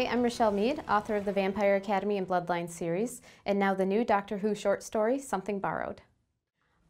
Hi, I'm Richelle Mead, author of the Vampire Academy and Bloodline series, and now the new Doctor Who short story, Something Borrowed.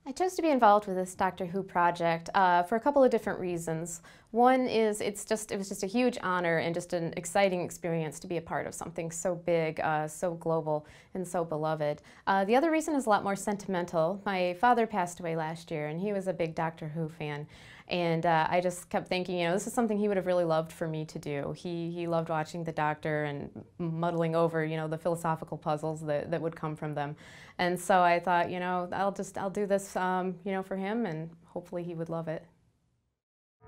I chose to be involved with this Doctor Who project for a couple of different reasons. One is it was just a huge honor and just an exciting experience to be a part of something so big, so global, and so beloved. The other reason is a lot more sentimental. My father passed away last year, and he was a big Doctor Who fan. And I just kept thinking, you know, this is something he would have really loved for me to do. He loved watching the Doctor and muddling over, you know, the philosophical puzzles that would come from them. And so I thought, you know, I'll do this, you know, for him, and hopefully he would love it.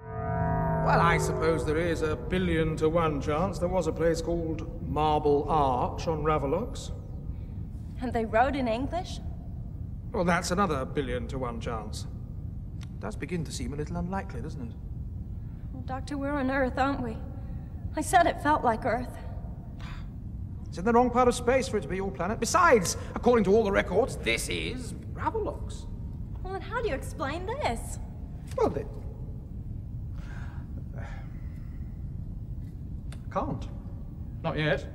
Well, I suppose there is a 1,000,000,000 to 1 chance there was a place called Marble Arch on Ravelox. And they wrote in English? Well, that's another 1,000,000,000 to 1 chance. It does begin to seem a little unlikely, doesn't it? Well, Doctor, we're on Earth, aren't we? I said it felt like Earth. It's in the wrong part of space for it to be your planet. Besides, according to all the records, this is Ravelox. Well, and how do you explain this? Well, can't. Not yet.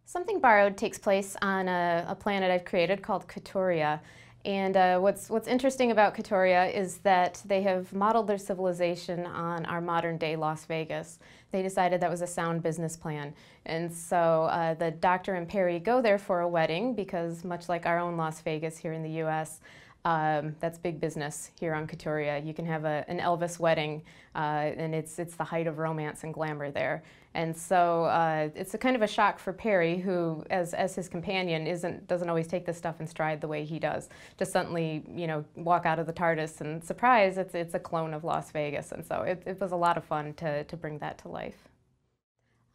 Something Borrowed takes place on a planet I've created called Katoria. And what's interesting about Katoria is that they have modeled their civilization on our modern-day Las Vegas. They decided that was a sound business plan. And so the Doctor and Perry go there for a wedding because, much like our own Las Vegas here in the U.S., that's big business here on Katoria. You can have an Elvis wedding, and it's the height of romance and glamour there. And so it's a kind of a shock for Perry, who, as his companion, doesn't always take this stuff in stride the way he does. Just suddenly, you know, walk out of the TARDIS and surprise, it's a clone of Las Vegas. And so it was a lot of fun to bring that to life.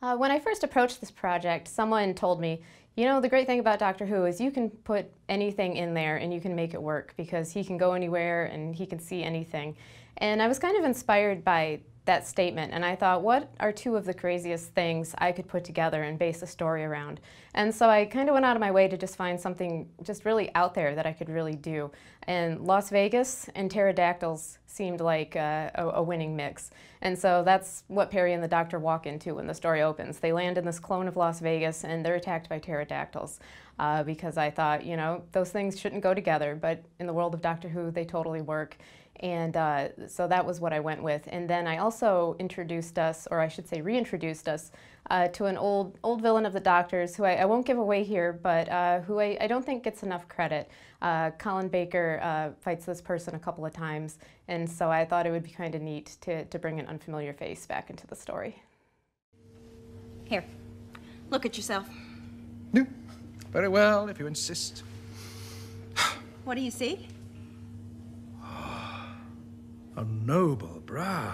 When I first approached this project, someone told me, you know, the great thing about Doctor Who is you can put anything in there and you can make it work because he can go anywhere and he can see anything. And I was kind of inspired by that statement, and I thought, what are 2 of the craziest things I could put together and base a story around? And so I kind of went out of my way to just find something just really out there that I could really do. And Las Vegas and pterodactyls seemed like a winning mix. And so that's what Perry and the Doctor walk into when the story opens. They land in this clone of Las Vegas and they're attacked by pterodactyls because I thought, you know, those things shouldn't go together, but in the world of Doctor Who, they totally work. And so that was what I went with. And then I also introduced us, or I should say reintroduced us, to an old villain of the Doctor's who I won't give away here, but who I don't think gets enough credit. Colin Baker fights this person a couple of times, and so I thought it would be kind of neat to bring an unfamiliar face back into the story. Here, look at yourself. No. Very well, if you insist. What do you see? A noble brow.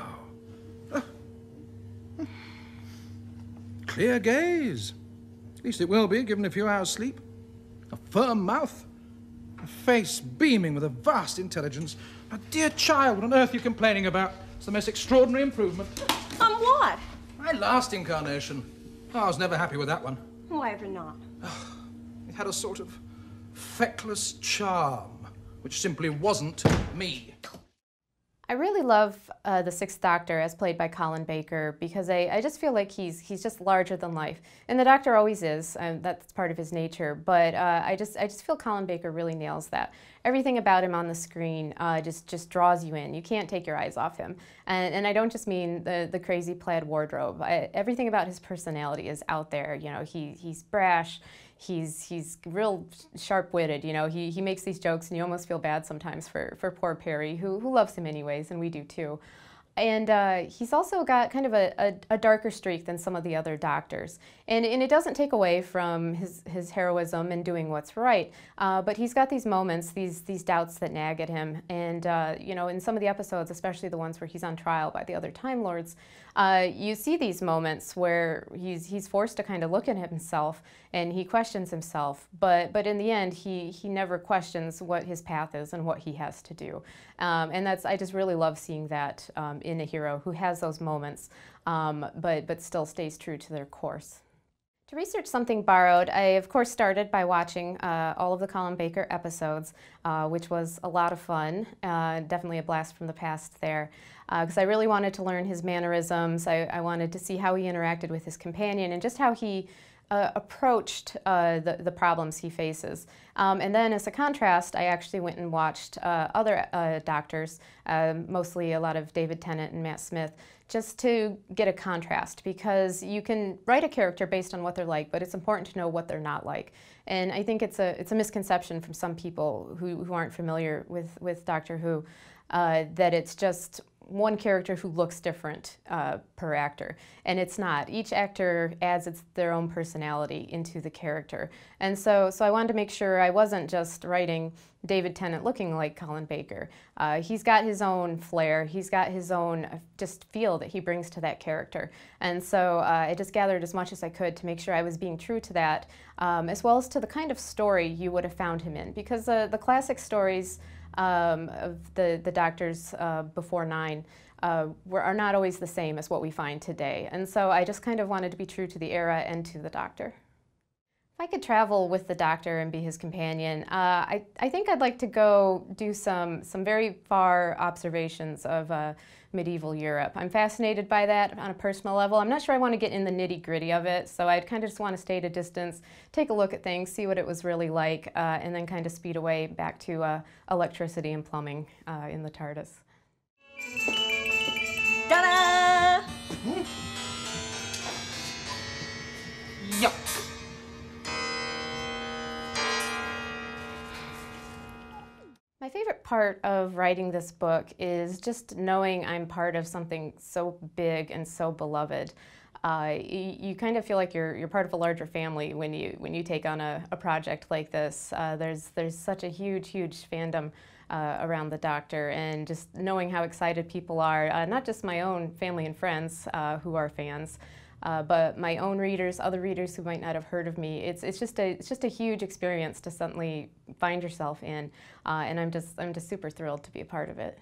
Clear gaze. At least it will be, given a few hours' sleep. A firm mouth. A face beaming with a vast intelligence. A dear child, what on earth are you complaining about? It's the most extraordinary improvement. On what? My last incarnation. Oh, I was never happy with that one. Why ever not? It had a sort of feckless charm, which simply wasn't me. I really love the 6th Doctor as played by Colin Baker because I just feel like he's just larger than life. And the Doctor always is, and that's part of his nature, but I just feel Colin Baker really nails that. Everything about him on the screen just draws you in. You can't take your eyes off him. And I don't just mean the crazy plaid wardrobe. Everything about his personality is out there. You know, he's brash. He's real sharp-witted, you know. He makes these jokes and you almost feel bad sometimes for poor Perry, who loves him anyways, and we do too. And he's also got kind of a darker streak than some of the other Doctors. And it doesn't take away from his heroism and doing what's right, but he's got these moments, these doubts that nag at him. And you know, in some of the episodes, especially the ones where he's on trial by the other Time Lords, you see these moments where he's forced to kind of look at himself and he questions himself, but in the end he never questions what his path is and what he has to do. And I just really love seeing that in a hero who has those moments, but still stays true to their course. To research Something Borrowed, I of course started by watching all of the Colin Baker episodes, which was a lot of fun, definitely a blast from the past there, because I really wanted to learn his mannerisms. I wanted to see how he interacted with his companion and just how he approached the problems he faces. And then as a contrast, I actually went and watched other doctors, mostly a lot of David Tennant and Matt Smith, just to get a contrast, because you can write a character based on what they're like, but it's important to know what they're not like. And I think it's a misconception from some people who aren't familiar with Doctor Who, that it's just one character who looks different per actor, and it's not. Each actor adds their own personality into the character, and so I wanted to make sure I wasn't just writing David Tennant looking like Colin Baker. He's got his own flair, he's got his own just feel that he brings to that character, and so I just gathered as much as I could to make sure I was being true to that, as well as to the kind of story you would have found him in, because the classic stories of the Doctors before 9 are not always the same as what we find today. And so I just kind of wanted to be true to the era and to the Doctor. If I could travel with the Doctor and be his companion, I think I'd like to go do some very far observations of medieval Europe. I'm fascinated by that on a personal level. I'm not sure I want to get in the nitty-gritty of it, so I'd kind of just want to stay at a distance, take a look at things, see what it was really like, and then kind of speed away back to electricity and plumbing in the TARDIS. Ta-da! Yup. My favorite part of writing this book is just knowing I'm part of something so big and so beloved. You kind of feel like you're part of a larger family when you take on a project like this. There's such a huge fandom around the Doctor, and just knowing how excited people are, not just my own family and friends who are fans, but my own readers, other readers who might not have heard of me. It's just a huge experience to suddenly find yourself in, and I'm just super thrilled to be a part of it.